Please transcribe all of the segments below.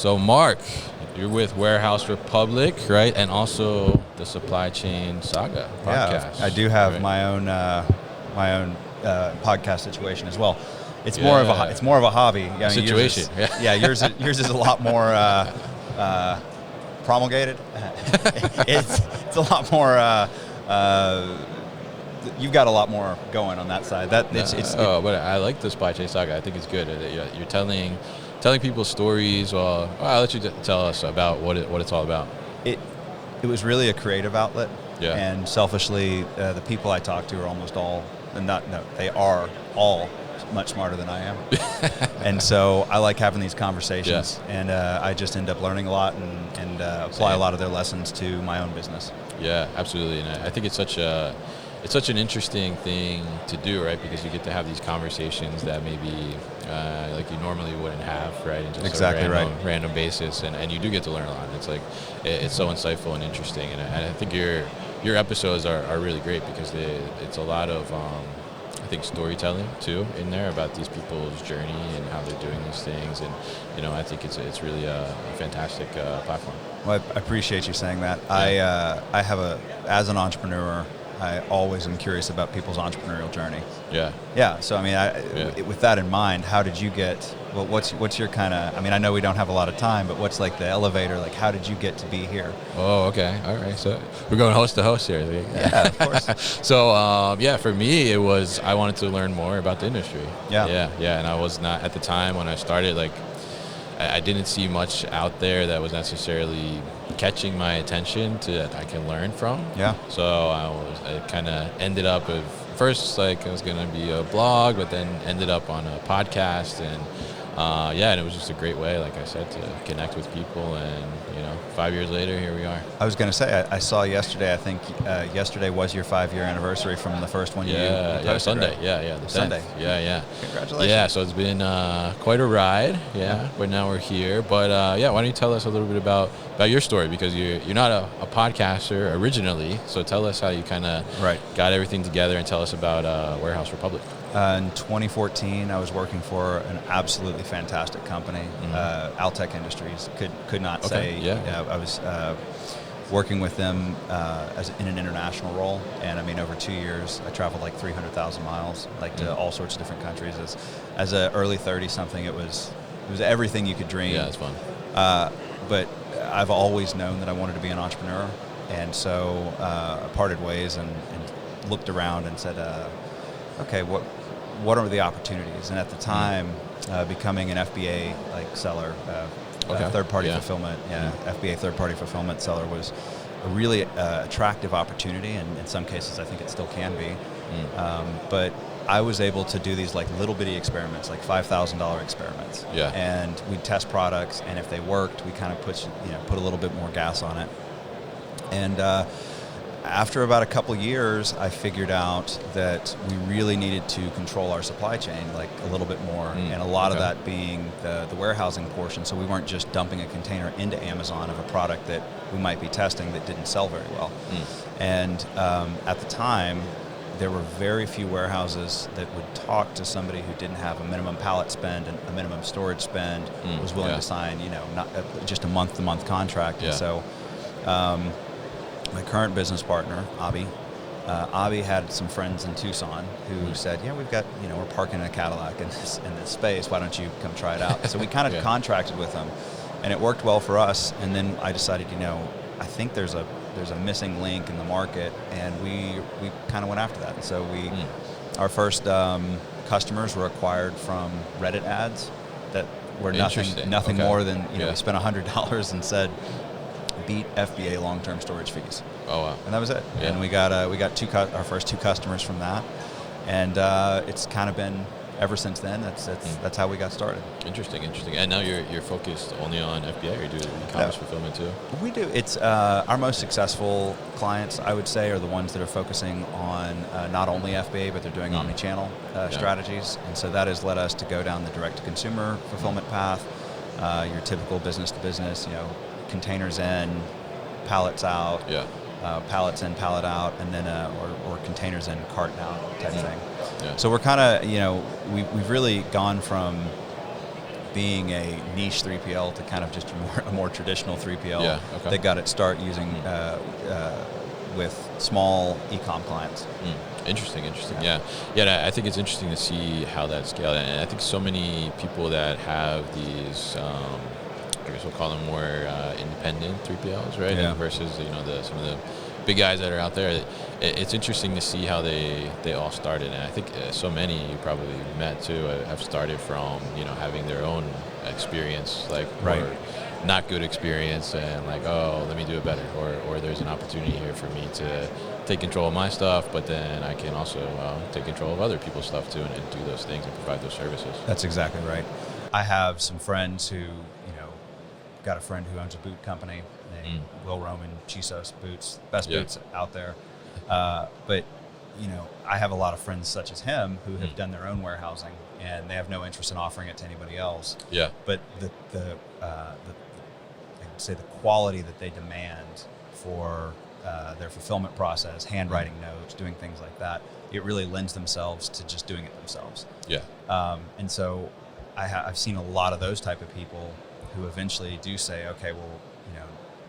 So Mark, you're with Warehouse Republic, right? And also the Supply Chain Saga podcast. Yeah, I do have my own podcast situation as well. It's more of a hobby. Yeah, situation. Yours is a lot more promulgated. it's a lot more. You've got a lot more going on that side. But I like the Supply Chain Saga. I think it's good. You're telling people stories. Well, I'll let you tell us about what it's all about. It was really a creative outlet. Yeah. And selfishly, the people I talk to are almost all, they are all much smarter than I am. And so I like having these conversations, and I just end up learning a lot and apply a lot of their lessons to my own business. Yeah, absolutely. And I think it's such an interesting thing to do, right? Because you get to have these conversations that maybe like you normally wouldn't have, right? And just exactly random basis, and you do get to learn a lot. It's like it's so insightful and interesting, and I think your episodes are really great because it's a lot of I think storytelling too in there about these people's journey and how they're doing these things, and I think it's really a fantastic platform. Well, I appreciate you saying that. Yeah. I have as an entrepreneur, I always am curious about people's entrepreneurial journey. Yeah. Yeah. So with that in mind, how did you get? Well, what's your kind of? I mean, I know we don't have a lot of time, but what's like the elevator? Like, how did you get to be here? Oh, okay. All right. So we're going host to host here. Yeah, of course. So for me, it was I wanted to learn more about the industry. Yeah. Yeah. And I was not at the time when I started like. I didn't see much out there that was necessarily catching my attention that I can learn from. Yeah. So I kind of ended up with first like it was going to be a blog, but then ended up on a podcast, and and it was just a great way, like I said, to connect with people, and 5 years later, here we are. I was going to say, I saw yesterday. I think yesterday was your 5-year anniversary from the first one. Yeah, Sunday. Right? Yeah, the Sunday. 10th. Yeah. Congratulations. Yeah, so it's been quite a ride. Yeah, but now we're here. But why don't you tell us a little bit about your story, because you're not a podcaster originally. So tell us how you kind of got everything together, and tell us about Warehouse Republic. In 2014, I was working for an absolutely fantastic company, Altec Industries. Could not say. Yeah. I was working with them in an international role, and I mean, over 2 years, I traveled like 300,000 miles, like to all sorts of different countries. As an early 30-something, it was everything you could dream. Yeah, it's fun. But I've always known that I wanted to be an entrepreneur, and so I parted ways and looked around and said, okay, what are the opportunities? And at the time, becoming an FBA seller, third-party fulfillment, FBA third-party fulfillment seller was a really attractive opportunity, and in some cases, I think it still can be. But I was able to do these like little bitty experiments, like $5,000 experiments. Yeah. And we'd test products, and if they worked, we kind of put a little bit more gas on it. And after about a couple years, I figured out that we really needed to control our supply chain like a little bit more, and a lot of that being the warehousing portion. So we weren't just dumping a container into Amazon of a product that we might be testing that didn't sell very well. And at the time, there were very few warehouses that would talk to somebody who didn't have a minimum pallet spend and a minimum storage spend, was willing to sign, not just a month-to-month contract. Yeah. And so my current business partner, Abby had some friends in Tucson who said, we've got, we're parking a Cadillac in this space. Why don't you come try it out? So we kind of contracted with them, and it worked well for us. And then I decided, I think there's a missing link in the market, and we kind of went after that. And so our first customers were acquired from Reddit ads that were nothing more than, we spent $100 and said, beat FBA long-term storage fees. Oh wow! And that was it. Yeah. And we got our first 2 customers from that, and it's kind of been ever since then. That's how we got started. Interesting. And now you're focused only on FBA, or you do e-commerce fulfillment too? We do. It's our most successful clients, I would say, are the ones that are focusing on not only FBA, but they're doing omni-channel strategies, and so that has led us to go down the direct-to-consumer fulfillment path. Your typical business-to-business, containers in, pallets out, pallets in, pallet out, and then or containers in, carton out type thing. Yeah. So we're kind of, we've really gone from being a niche 3PL to kind of just a more traditional 3PL that got its start using with small e-com clients. Interesting. Yeah. I think it's interesting to see how that scaled, and I think so many people that have these, I guess we'll call them more independent 3PLs, right? Yeah. And versus some of the big guys that are out there. It's interesting to see how they all started, and I think so many you probably met too have started from having their own experience, like or not good experience, and like, oh, let me do it better, or there's an opportunity here for me to take control of my stuff, but then I can also take control of other people's stuff too, and do those things and provide those services. That's exactly right. I have some friends who, got a friend who owns a boot company named Will Roman Chisos Boots, best boots out there. But I have a lot of friends such as him who have done their own warehousing, and they have no interest in offering it to anybody else. Yeah. But I would say the quality that they demand for their fulfillment process, handwriting notes, doing things like that, it really lends themselves to just doing it themselves. Yeah. And so I've seen a lot of those type of people who eventually do say, okay, well,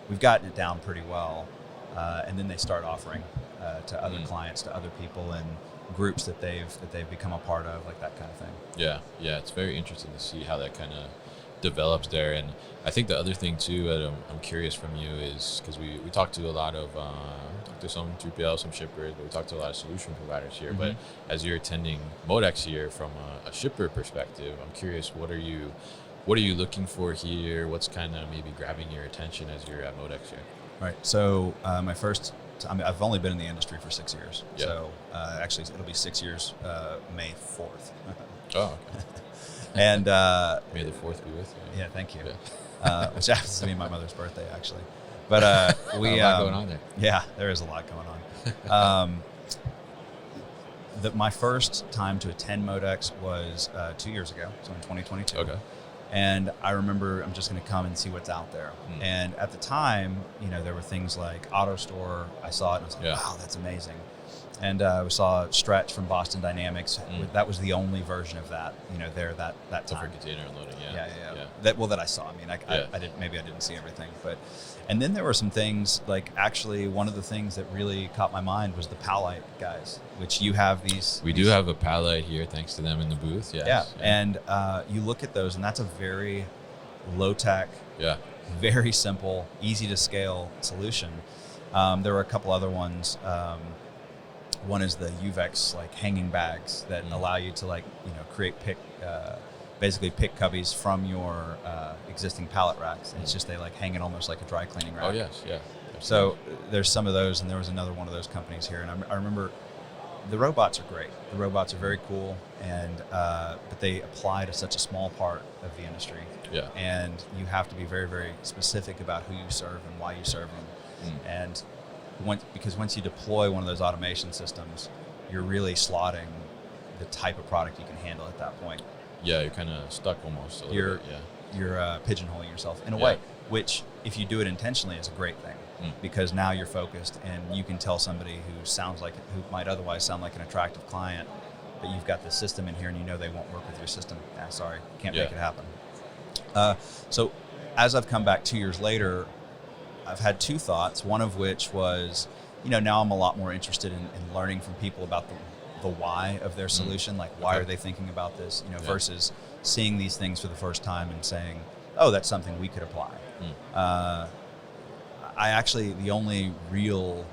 we've gotten it down pretty well, and then they start offering to other clients, to other people, and groups that they've become a part of, like that kind of thing. Yeah, it's very interesting to see how that kind of develops there. And I think the other thing too that I'm curious from you is, because we talked to a lot of to some 3PL, some shippers, but we talked to a lot of solution providers here. But as you're attending Modex here from a shipper perspective, I'm curious, what are you looking for here? What's kind of maybe grabbing your attention as you're at Modex here? Right. So I've only been in the industry for 6 years. Yeah. So actually, it'll be 6 years May 4th. Oh, okay. And May the 4th be with you. Yeah, thank you. Yeah. Which happens to be my mother's birthday, actually. But we a lot going on there. Yeah, there is a lot going on. My first time to attend Modex was 2 years ago, so in 2022. Okay. And I remember I'm just going to come and see what's out there. And at the time, there were things like AutoStore. I saw it and I was like, wow, that's amazing. And we saw Stretch from Boston Dynamics. That was the only version of that, there that time. For container unloading, yeah. That I saw. I mean, I didn't see everything, and then there were some things like, actually one of the things that really caught my mind was the Palite guys, which you have these. We do have a Palite here, thanks to them in the booth. Yes. Yeah, and you look at those, and that's a very low tech, very simple, easy to scale solution. There were a couple other ones. One is the UVEX hanging bags that allow you to create basically pick cubbies from your existing pallet racks. And it's just they hang it almost like a dry cleaning rack. Oh yes, yeah. So there's some of those, and there was another one of those companies here. And I remember the robots are great. The robots are very cool, and but they apply to such a small part of the industry. Yeah. And you have to be very, very specific about who you serve and why you serve them. And because once you deploy one of those automation systems, you're really slotting the type of product you can handle at that point. Yeah, you're kind of stuck almost a little bit. You're pigeonholing yourself in a way, which if you do it intentionally is a great thing, because now you're focused and you can tell somebody who might otherwise sound like an attractive client, but you've got this system in here and they won't work with your system. Sorry, can't make it happen. So as I've come back 2 years later, I've had two thoughts, one of which was, now I'm a lot more interested in learning from people about the why of their solution, why are they thinking about this, versus seeing these things for the first time and saying, oh, that's something we could apply. The only real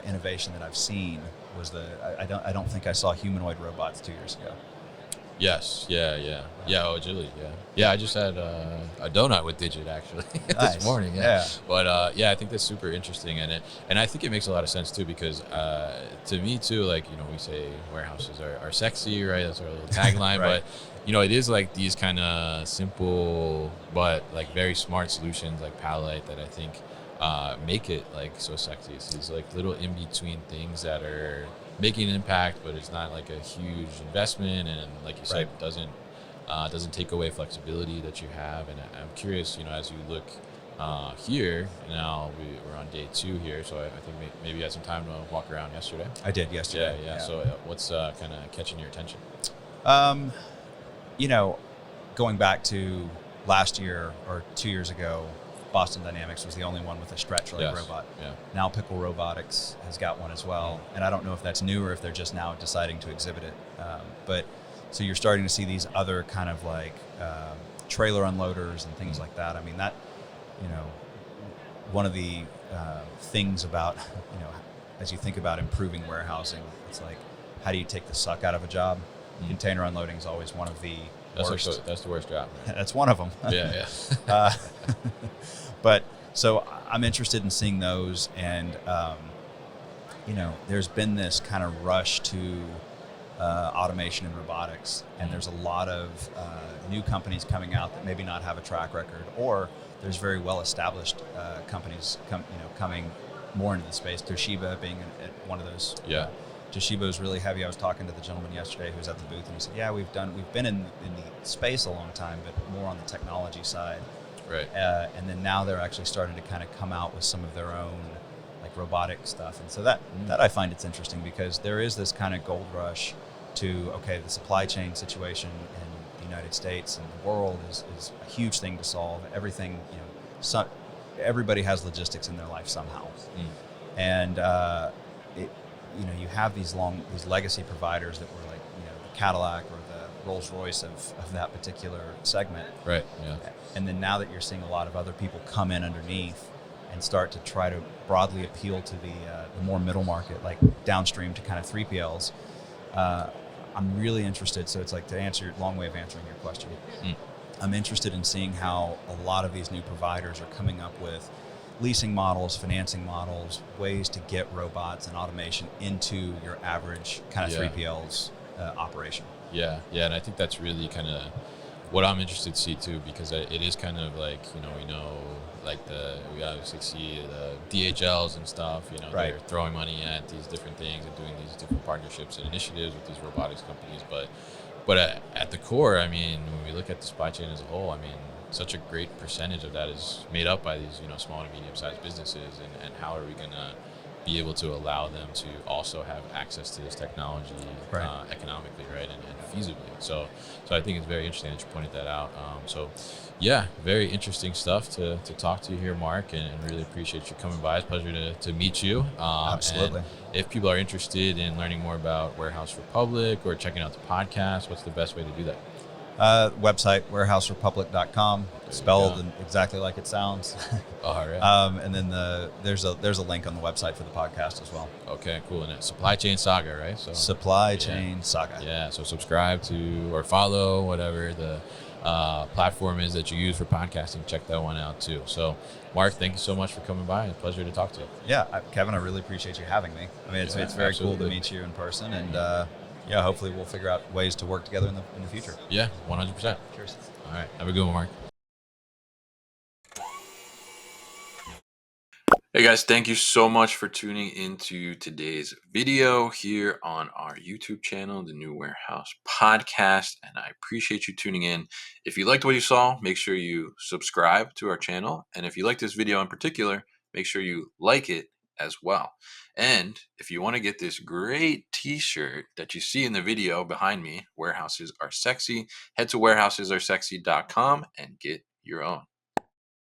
innovation that I've seen was I don't think I saw humanoid robots 2 years ago. Yes, yeah. Oh, agility, yeah. I just had a donut with Digit actually this morning. Yeah. But I think that's super interesting, and I think it makes a lot of sense too, because to me too, we say warehouses are sexy, right? That's our little tagline, right. But it is these kind of simple but very smart solutions like Palette that I think make it so sexy. It's these little in between things that are making an impact, but it's not a huge investment, and like you said, doesn't take away flexibility that you have. And I'm curious, as you look here now, we're on day 2 here, so I think maybe you had some time to walk around yesterday. I did yesterday. Yeah. So what's kind of catching your attention? Going back to last year or 2 years ago, Boston Dynamics was the only one with a stretch leg robot. Yeah. Now Pickle Robotics has got one as well, and I don't know if that's new or if they're just now deciding to exhibit it. But so you're starting to see these other kind of like trailer unloaders and things like that. I mean, that, one of the things about, as you think about improving warehousing, it's like, how do you take the suck out of a job? Container unloading is always one of the worst. That's the worst job. Right? That's one of them. Yeah. But so I'm interested in seeing those, and there's been this kind of rush to automation and robotics, and there's a lot of new companies coming out that maybe not have a track record, or there's very well established companies coming more into the space. Toshiba being one of those. Yeah. Toshiba is really heavy. I was talking to the gentleman yesterday who was at the booth, and he said, "Yeah, we've been in the space a long time, but more on the technology side." Right. And then now they're actually starting to kind of come out with some of their own like robotic stuff, and so that I find it's interesting, because there is this kind of gold rush to, okay, the supply chain situation in the United States and the world is a huge thing to solve. Everything, everybody has logistics in their life somehow, and you have these legacy providers that were like, the Cadillac or the Rolls Royce of that particular segment. Right. Yeah. And then now that you're seeing a lot of other people come in underneath and start to try to broadly appeal to the more middle market, like downstream to kind of 3PLs, I'm really interested. So it's like, to answer your long way of answering your question, I'm interested in seeing how a lot of these new providers are coming up with leasing models, financing models, ways to get robots and automation into your average kind of 3PL's operation. Yeah, and I think that's really kind of what I'm interested to see too, because it is kind of like, we obviously see the DHLs and stuff, Right. They're throwing money at these different things and doing these different partnerships and initiatives with these robotics companies. But at the core, I mean, when we look at the supply chain as a whole, I mean, such a great percentage of that is made up by these, small to medium-sized businesses, and how are we going to be able to allow them to also have access to this technology economically, right, and feasibly. So I think it's very interesting that you pointed that out. Yeah, very interesting stuff to talk to you here, Mark, and really appreciate you coming by. It's a pleasure to meet you. Absolutely. And if people are interested in learning more about Warehouse Republic or checking out the podcast, what's the best way to do that? Website, warehouserepublic.com, spelled exactly like it sounds. All right. And then there's a link on the website for the podcast as well. Okay, cool. And it's Supply Chain Saga, right? So Supply Chain Saga. Yeah, so subscribe to or follow whatever the platform is that you use for podcasting. Check that one out too. So, Mark, thank you so much for coming by. It's a pleasure to talk to you. Yeah, Kevin, I really appreciate you having me. I mean, it's very absolutely cool to meet you in person, and hopefully we'll figure out ways to work together in the future. Yeah, 100%. Cheers. All right, have a good one, Mark. Hey guys, thank you so much for tuning into today's video here on our YouTube channel, the New Warehouse Podcast, and I appreciate you tuning in. If you liked what you saw, make sure you subscribe to our channel, and if you like this video in particular, make sure you like it as well. And if you want to get this great t-shirt that you see in the video behind me, Warehouses Are Sexy, head to warehousesAreSexy.com and get your own.